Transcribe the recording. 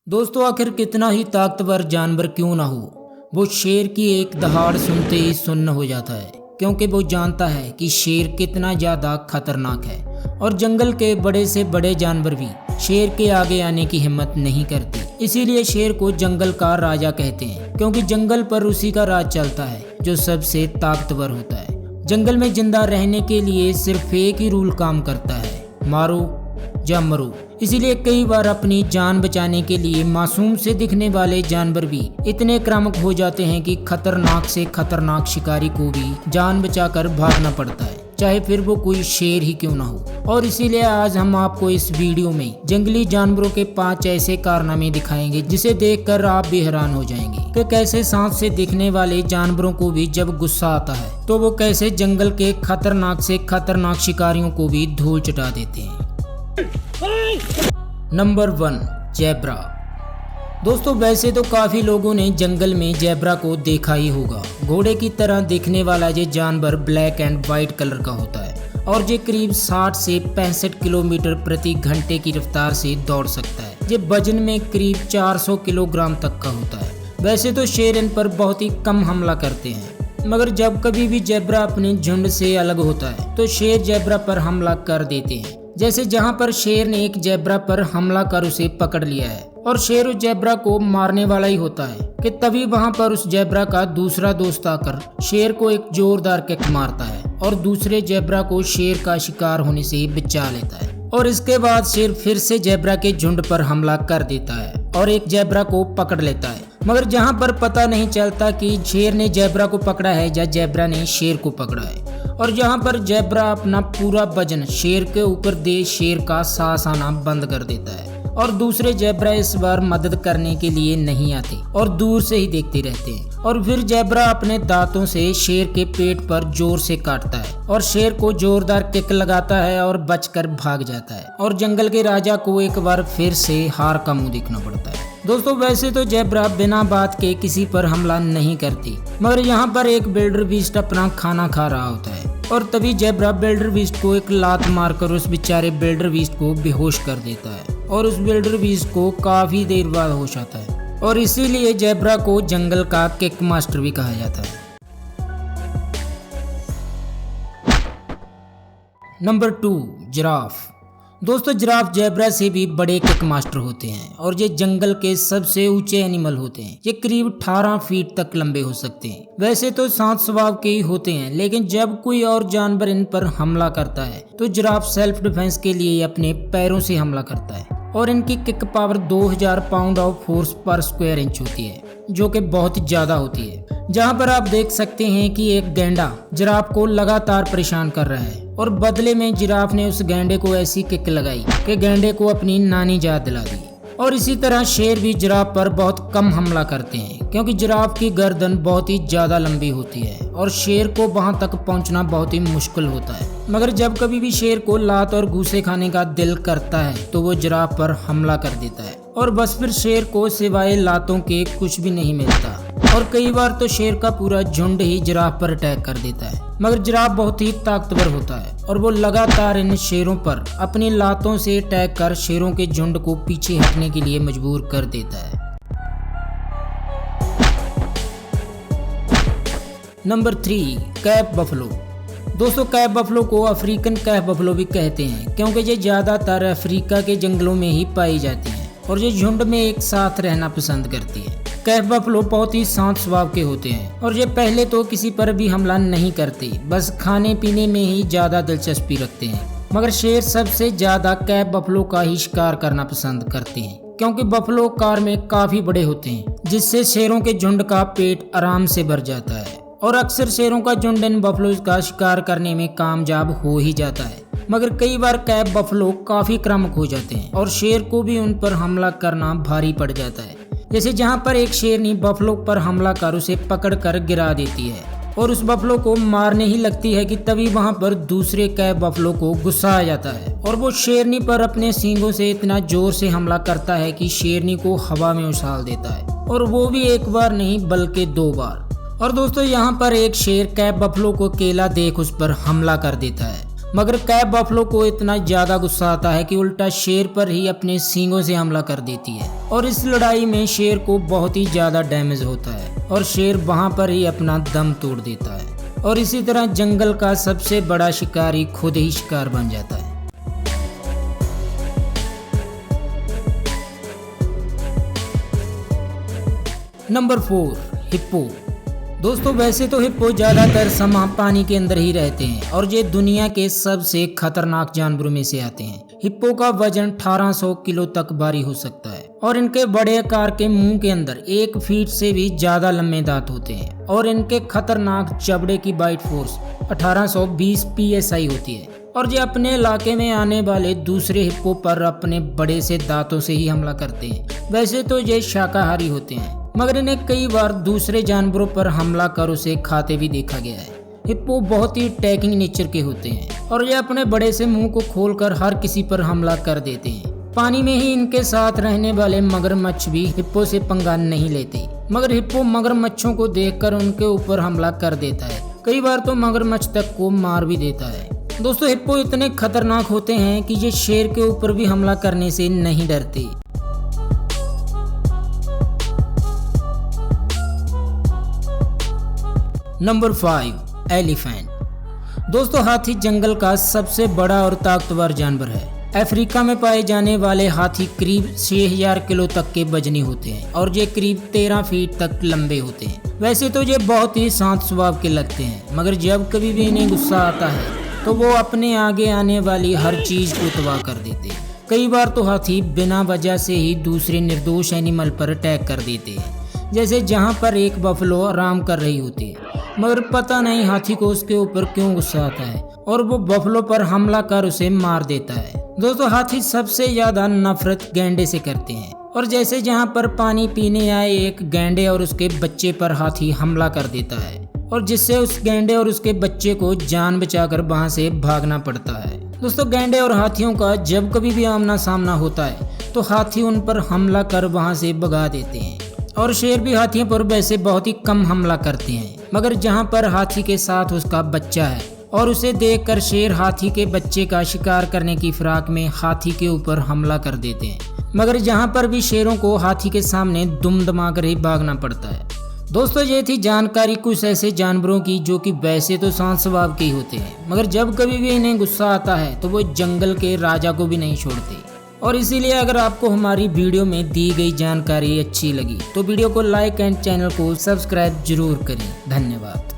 दोस्तों आखिर कितना ही ताकतवर जानवर क्यों ना हो, वो शेर की एक दहाड़ सुनते ही सुन्न हो जाता है, क्योंकि वो जानता है कि शेर कितना ज़्यादा खतरनाक है। और जंगल के बड़े से बड़े जानवर भी शेर के आगे आने की हिम्मत नहीं करते। इसीलिए शेर को जंगल का राजा कहते हैं, क्योंकि जंगल पर उसी का राज चलता है जो सबसे ताकतवर होता है। जंगल में जिंदा रहने के लिए सिर्फ एक ही रूल काम करता है, मारो या मरो। इसीलिए कई बार अपनी जान बचाने के लिए मासूम से दिखने वाले जानवर भी इतने आक्रामक हो जाते हैं कि खतरनाक से खतरनाक शिकारी को भी जान बचाकर भागना पड़ता है, चाहे फिर वो कोई शेर ही क्यों ना हो। और इसीलिए आज हम आपको इस वीडियो में जंगली जानवरों के 5 ऐसे कारनामे दिखाएंगे जिसे देखकर आप भी हैरान हो जाएंगे कि कैसे सांस से दिखने वाले जानवरों को भी जब गुस्सा आता है तो वो कैसे जंगल के खतरनाक से खतरनाक शिकारियों को भी धूल चटा देते हैं। Number 1, zebra. दोस्तों वैसे तो काफी लोगों ने जंगल में ज़ेब्रा को देखा ही होगा। घोड़े की तरह दिखने वाला ये जानवर ब्लैक एंड व्हाइट कलर का होता है और ये करीब 60 से 65 किलोमीटर प्रति घंटे की रफ्तार से दौड़ सकता है। ये वजन में करीब 400 किलोग्राम तक का होता है। वैसे तो शेर इन पर बहुत ही कम हमला करते हैं, मगर जब कभी भी ज़ेब्रा अपने झुंड से अलग होता है तो शेर ज़ेब्रा पर हमला कर देते हैं। जैसे जहां पर शेर ने एक ज़ेब्रा पर हमला कर उसे पकड़ लिया है और शेर उस ज़ेब्रा को मारने वाला ही होता है कि तभी वहां पर उस ज़ेब्रा का दूसरा दोस्त आकर शेर को एक जोरदार किक मारता है और दूसरे ज़ेब्रा को शेर का शिकार होने से बचा लेता है। और इसके बाद शेर फिर से ज़ेब्रा के झुंड पर हमला कर देता है और एक ज़ेब्रा को पकड़ लेता है, मगर जहां पर पता नहीं चलता कि शेर ने ज़ेब्रा को पकड़ा है या ज़ेब्रा ने शेर को पकड़ा है। और जहां पर ज़ेब्रा अपना पूरा वजन शेर के ऊपर दे शेर का सांस आना बंद कर देता है और दूसरे ज़ेब्रा इस बार मदद करने के लिए नहीं आते और दूर से ही देखते रहते हैं। और फिर ज़ेब्रा अपने दांतों से शेर के पेट पर जोर से काटता है और शेर को जोरदार किक लगाता है और बचकर भाग जाता है और जंगल के राजा को एक बार फिर से हार का मुंह देखना पड़ता है। दोस्तों वैसे तो ज़ेब्रा बिना बात के किसी पर हमला नहीं करती, मगर यहाँ पर एक बिल्डर बीस्ट अपना खाना खा रहा होता है और तभी ज़ेब्रा बिल्डर बीस्ट को एक लात मारकर उस बेचारे बिल्डर बीस्ट को बेहोश कर देता है और उस बिल्डर बीस्ट को काफी देर बाद होश आता है और इसीलिए ज़ेब्रा को जंगल का किक मास्टर भी कहा जाता है। Number 2, giraffe. दोस्तों जिराफ ज़ेब्रा से भी बड़े किक मास्टर होते हैं और ये जंगल के सबसे ऊंचे एनिमल होते हैं। ये करीब 18 फीट तक लंबे हो सकते हैं। वैसे तो शांत स्वभाव के ही होते हैं, लेकिन जब कोई और जानवर इन पर हमला करता है तो जिराफ सेल्फ डिफेंस के लिए अपने पैरों से हमला करता है और इनकी kick power 2000 pound of force पर स्क्वायर इंच होती है, जो कि बहुत ज्यादा होती है। जहां पर आप देख सकते हैं कि एक गैंडा जिराफ को लगातार परेशान कर रहा है और बदले में जिराफ ने उस गैंडे को ऐसी किक लगाई कि गैंडे को अपनी नानी याद दिला दी। और इसी तरह शेर भी जिराफ पर बहुत कम हमला करते हैं, क्योंकि जिराफ की गर्दन बहुत ही ज्यादा लंबी होती है और शेर को वहां तक पहुंचना बहुत ही मुश्किल होता है। मगर जब कभी भी शेर को लात और घूसे खाने का दिल करता है तो वो जिराफ पर हमला कर देता है और बस फिर शेर को सिवाय लातों के कुछ भी नहीं मिलता और कई बार तो शेर का पूरा झुंड ही जिराफ पर अटैक कर देता है। मगर जिराफ बहुत ही ताकतवर होता है और वो लगातार इन शेरों पर अपनी लातों से अटैक कर शेरों के झुंड को पीछे हटने के लिए मजबूर कर देता है। Number 3, cap buffalo. दोस्तों कैप बफलो को अफ्रीकन कैप बफलो भी कहते हैं, क्योंकि ये ज्यादातर अफ्रीका के जंगलों में ही पाई जाती है और ये झुंड में एक साथ रहना पसंद करती है। कैप बफलो बहुत ही शांत स्वभाव के होते हैं और ये पहले तो किसी पर भी हमला नहीं करते, बस खाने पीने में ही ज्यादा दिलचस्पी रखते हैं। मगर शेर सबसे ज्यादा कैप बफलो का ही शिकार करना पसंद करते हैं, क्योंकि बफलो कार में काफी बड़े होते हैं, जिससे शेरों के झुंड का पेट आराम से भर जाता है और अक्सर शेरों का झुंड इन बफलो का शिकार करने में कामयाब हो ही जाता है। मगर कई बार कैप बफलो काफी आक्रामक हो जाते हैं और शेर को भी उन पर हमला करना भारी पड़ जाता है। जैसे जहां पर एक शेरनी बफलो पर हमला कर उसे पकड़कर गिरा देती है और उस बफलो को मारने ही लगती है कि तभी वहां पर दूसरे कैप बफलो को गुस्सा आ जाता है और वो शेरनी पर अपने सींगों से इतना जोर से हमला करता है कि शेरनी को हवा में उछाल देता है, और वो भी एक बार नहीं बल्कि 2 बार। और दोस्तों यहाँ पर एक शेर कैप बफलो को अकेला देख उस पर हमला कर देता है मगर कैब बफलो को इतना ज्यादा गुस्सा आता है कि उल्टा शेर पर ही अपने सींगों से हमला कर देती है और इस लड़ाई में शेर को बहुत ही ज्यादा डैमेज होता है और शेर वहां पर ही अपना दम तोड़ देता है और इसी तरह जंगल का सबसे बड़ा शिकारी खुद ही शिकार बन जाता है। Number 4, hippo. दोस्तों वैसे तो हिप्पो ज़्यादातर समय पानी के अंदर ही रहते हैं और ये दुनिया के सबसे खतरनाक जानवरों में से आते हैं। हिप्पो का वजन 1800 किलो तक भारी हो सकता है और इनके बड़े आकार के मुंह के अंदर 1 फीट से भी ज्यादा लंबे दांत होते हैं और इनके खतरनाक जबड़े की बाइट फोर्स 1820 PSI होती है और ये अपने इलाके में आने वाले दूसरे हिप्पो पर अपने बड़े से दांतों से ही हमला करते हैं। वैसे तो ये शाकाहारी होते हैं मगर इन्हें कई बार दूसरे जानवरों पर हमला कर उसे खाते भी देखा गया है। हिप्पो बहुत ही अटैकिंग नेचर के होते हैं और ये अपने बड़े से मुंह को खोलकर हर किसी पर हमला कर देते हैं। पानी में ही इनके साथ रहने वाले मगरमच्छ भी हिप्पो से पंगा नहीं लेते मगर हिप्पो मगरमच्छों को देखकर उनके ऊपर हमला कर देता है। कई बार तो मगरमच्छ तक को मार भी देता है। दोस्तों हिप्पो इतने खतरनाक होते हैं कि ये शेर के ऊपर भी हमला करने से नहीं डरते। Number 5, elephant. दोस्तों हाथी जंगल का सबसे बड़ा और ताकतवर जानवर है। अफ्रीका में पाए जाने वाले हाथी करीब 6000 किलो तक के वजनी होते हैं और ये करीब 13 फीट तक लंबे होते हैं। वैसे तो ये बहुत ही शांत स्वभाव के लगते हैं मगर जब कभी भी इन्हें गुस्सा आता है तो वो अपने आगे आने वाली हर चीज को तबाह कर देते हैं। कई बार तो हाथी बिना वजह से ही दूसरे निर्दोष एनिमल पर अटैक कर देते हैं, जैसे जहाँ पर एक बफलो आराम कर रही होती है मगर पता नहीं हाथी को उसके ऊपर क्यों गुस्सा आता है और वो बफलो पर हमला कर उसे मार देता है। दोस्तों हाथी सबसे ज्यादा नफरत गैंडे से करते हैं और जैसे जहाँ पर पानी पीने आए एक गैंडे और उसके बच्चे पर हाथी हमला कर देता है और जिससे उस गैंडे और उसके बच्चे को जान बचाकर वहां से भागना पड़ता है। दोस्तों गैंडे और हाथियों का जब कभी भी आमना सामना होता है तो हाथी उन पर हमला कर वहां से भगा देते हैं और शेर भी हाथियों पर वैसे बहुत ही कम हमला करते हैं मगर जहां पर हाथी के साथ उसका बच्चा है और उसे देखकर शेर हाथी के बच्चे का शिकार करने की फिराक में हाथी के ऊपर हमला कर देते हैं मगर जहां पर भी शेरों को हाथी के सामने दुम दमा कर ही भागना पड़ता है। दोस्तों ये थी जानकारी कुछ ऐसे जानवरों की जो कि वैसे तो शांत स्वभाव के ही होते हैं मगर जब कभी भी इन्हें गुस्सा आता है तो वो जंगल के राजा को भी नहीं छोड़ते। और इसीलिए अगर आपको हमारी वीडियो में दी गई जानकारी अच्छी लगी तो वीडियो को लाइक एंड चैनल को सब्सक्राइब जरूर करें। धन्यवाद।